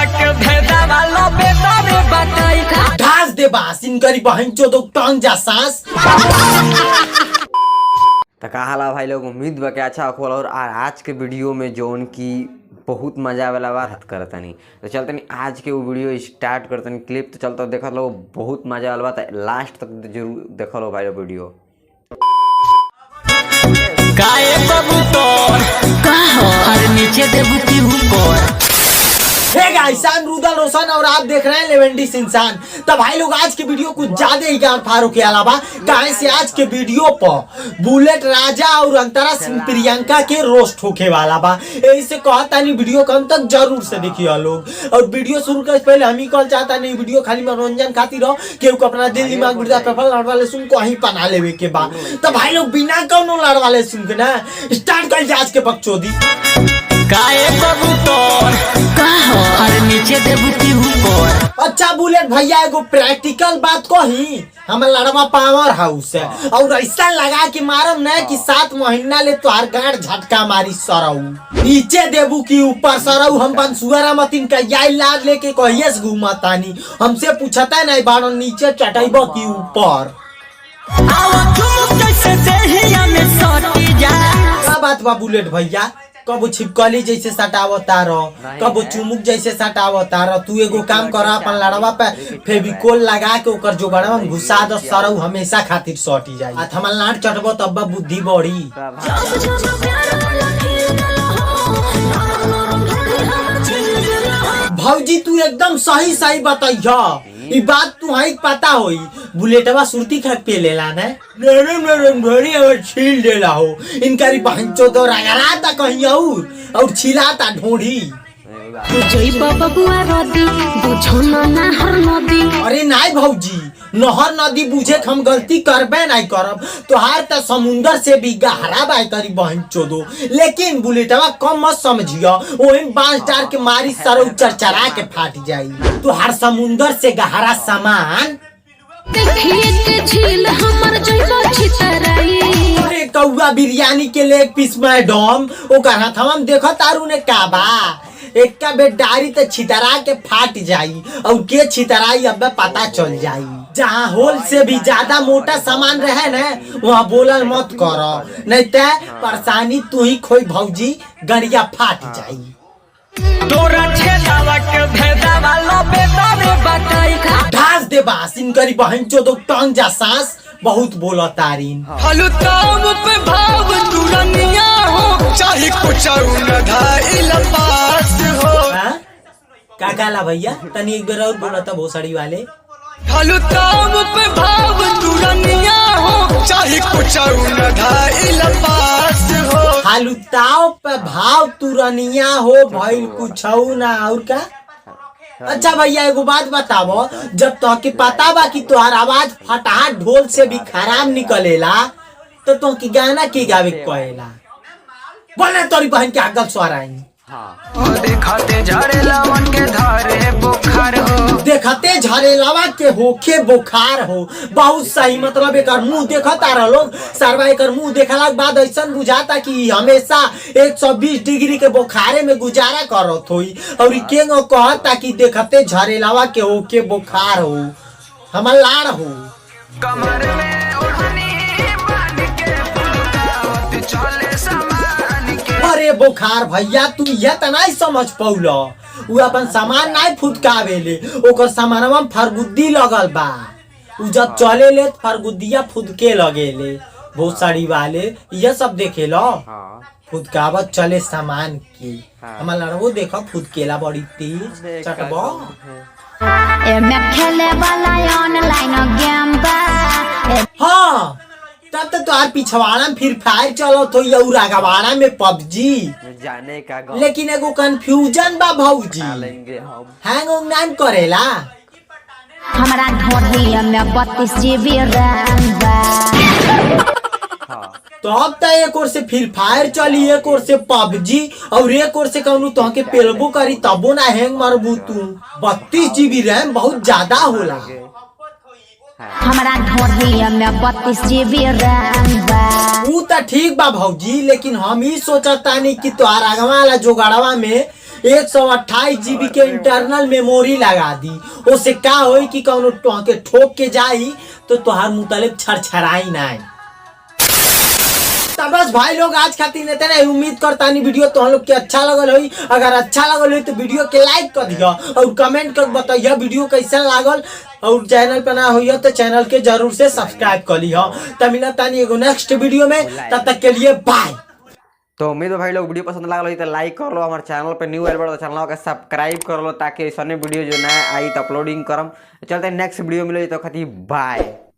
के भेदा वाला बेटा रे बताई ढास दे बास इनकरी बहन चोदो टंग जा सांस। तो कहा भाई लोग उम्मीद बा के अच्छा खोल और आज के वीडियो में जो उनकी बहुत मजा वाला बात करता नहीं तो चलते नहीं आज के वो वीडियो स्टार्ट करते नहीं क्लिप तो चलता देख लो बहुत मजा वाला बात लास्ट तक जरूर देख लो भाई वीडियो। गाए कबूतर कहो और नीचे देबू की ऊपर। Hey guys I am Rudal Roshan और आप देख रहे हैं लेवेंडिस इंसान। तो भाई लोग आज के वीडियो कुछ ज्यादा ही गार फारो के अलावा कहां से आज के वीडियो पर बुलेट राजा और अंतरा सिंह प्रियंका के रोस्ट होके वाला बा। ऐसे कहता नहीं वीडियो कम तक जरूर से देखिए लोग। और वीडियो शुरू करने से पहले हम ही कॉल चाहता नहीं वीडियो खाली मनोरंजन खातिर हो केहू को अपना दिल दिमाग बिरदा पेपर लड़वाले सुन को ही पना लेवे के बा। तो भाई लोग बिना कौनो लड़वाले सुन के ना स्टार्ट कर आज के बकचोदी। गाए कबूतर कहो और नीचे देबू की ऊपर। अच्छा बुलेट भैया एगो प्रैक्टिकल बात कही हम लड़वा पावर हाउस है और ऐसा लगा कि मारम न कि 7 महीना ले तोहार गाड़ झटका मारी सरऊ नीचे देबू की ऊपर सरऊ। हम बंसुआरा मतीन का याई लाद लेके कहिए से घूमतानी हमसे पूछता नहीं बाड़ो नीचे चटैबो की ऊपर। क्या बात बा बुलेट भैया कबो छिपकली जैसे सटावता रहो कबो चुमुक जैसे सटावता रहो। तू एगो काम कर अपन लड़वा पे फेविकोल लगा के ओकर जो बड़वा घुसा दो सरऊ हमेशा खातिर सटी जाई। आ थमल नाट चटबो तब बुद्धि बढ़ी। भौजी तू एकदम सही सही बताइया ई बात तू हाई पता होई बुलेटवा सुरती खा पे लेला ना नरम नरम घड़ी और छील देला हो इनकारी बहनचो तो रगड़ाता कहीं और छिलाता ढोढ़ी। अरे नाई भौजी नहर नदी बुझे हम गलती करबे नहीं करब तोहार तो समुंदर से भी गहरा बाई करी बहन चोदो। लेकिन बुलेटवा कम मत समझियो वही बांस डार के मारी सरौ चरचरा के फाट जाई। तोहार समुंदर से गहरा सामान अरे कौआ बिरयानी के लेग पीस मैडम ओकर हाथवा में देखो तारू ने काबा एक का बेट डारी तो छितरा के फाट जाई और के छितराई अब पता चल जाई। जहाँ होल से भी ज्यादा मोटा सामान रहे ना वहाँ बोलल मत करो नहीं तो परेशानी तू ही खोई भौजी गड़िया फाट जाई। तोरा छेदावा के भेदा वाला बेटा रे बताई ढास दे बास इनकरी बहन चोदो टंग जा सांस बहुत बोला तारीन। हलु ताम पे भाव तुरनिया हो चाहे कुछ न धाइल पास हो। का काला भैया तनी एक बार और बोला था भोसड़ी वाले। हलु ताम पे भाव तुरनिया हो चाहे कुछ न धाइल पास हो। हलु ताव पे भाव तुरनिया हो भाई कुछ ना और का। अच्छा भैया एगो बात बतावो जब तो के पता बा कि तोहार आवाज फटाहा ढोल से भी खराब निकलेला तो की गाना की गावे कहेला बोले तोरी बहन के अगल स्वर आई। देखते झरे लवन के धारे बुखार हो देखते झरे लवा के होखे बुखार हो बहुत सही मतलब एक मुंह देखता रह लोग सरवा एक मुंह देखला के बाद ऐसा बुझाता कि हमेशा 120 डिग्री के बुखारे में गुजारा करत होई और के कहता कि देखते झरे लवा के होखे बुखार हो हमर लाड़ हो कमर में ओढ़नी बांध के फुलकावत चले समान के। अरे बुखार भैया तू यह त नहीं समझ पौलो उ अपन सामान नहीं फुदकावेले ओकर सामानवा में फरगुद्दी लगल बा उ जब चले ले फरगुद्दिया फुदके लगेले बहुत सारी वाले ये सब देखे लो फुदकावत चले सामान की। हमार लड़वो देखो फुदकेला बड़ी तेज चटबो खेले वाला ऑनलाइन गेम बा। हाँ तब तो तुहार पिछवाड़ा में फिर फायर चलो तो और आगवाड़ा में पबजी जाने का लेकिन एगो कंफ्यूजन बा भौजी हैंग नाम करेला हमारा ढोढ़िया में 32 GB रैम बा। तो अब तो एक और से फ्री फायर चली एक और से पबजी और एक और से कहूँ तो के पेलबो करी तबो ना हैंग मारबू तू। 32 GB रैम बहुत ज्यादा होला। हमारा ढोढ़िया में 32 GB रैम बा। वो तो ठीक बा भौजी लेकिन हम ही सोचता नहीं कि तोहार आगवा वाला जोगाड़वा में 128 GB के इंटरनल मेमोरी लगा दी। उससे का होई कि कौनो के ठोक के जाई तो तोहार मुतालिब छरछराई ना। तो बस भाई लोग आज खातिर नेते ना उम्मीद करता नहीं वीडियो तो हम लोग के अच्छा लगल होई। अगर अच्छा लगल होई तो वीडियो के लाइक कर दिया और कमेंट कर बताइए वीडियो कैसा लागल। और चैनल पे ना होइए तो चैनल के जरूर से सब्सक्राइब कर लियो। तो मिला तानी एगो नेक्स्ट वीडियो में, तब तक के लिए बाय। तो उम्मीद है भाई लोग वीडियो पसंद लागल तो लाइक कर लो, हमारे चैनल पे न्यू आइल बड़ो तो चैनल के सब्सक्राइब कर लो ताकि ऐसा वीडियो जो नया आई तो अपलोडिंग करम। चलते नेक्स्ट वीडियो मिले तो खाती बाय।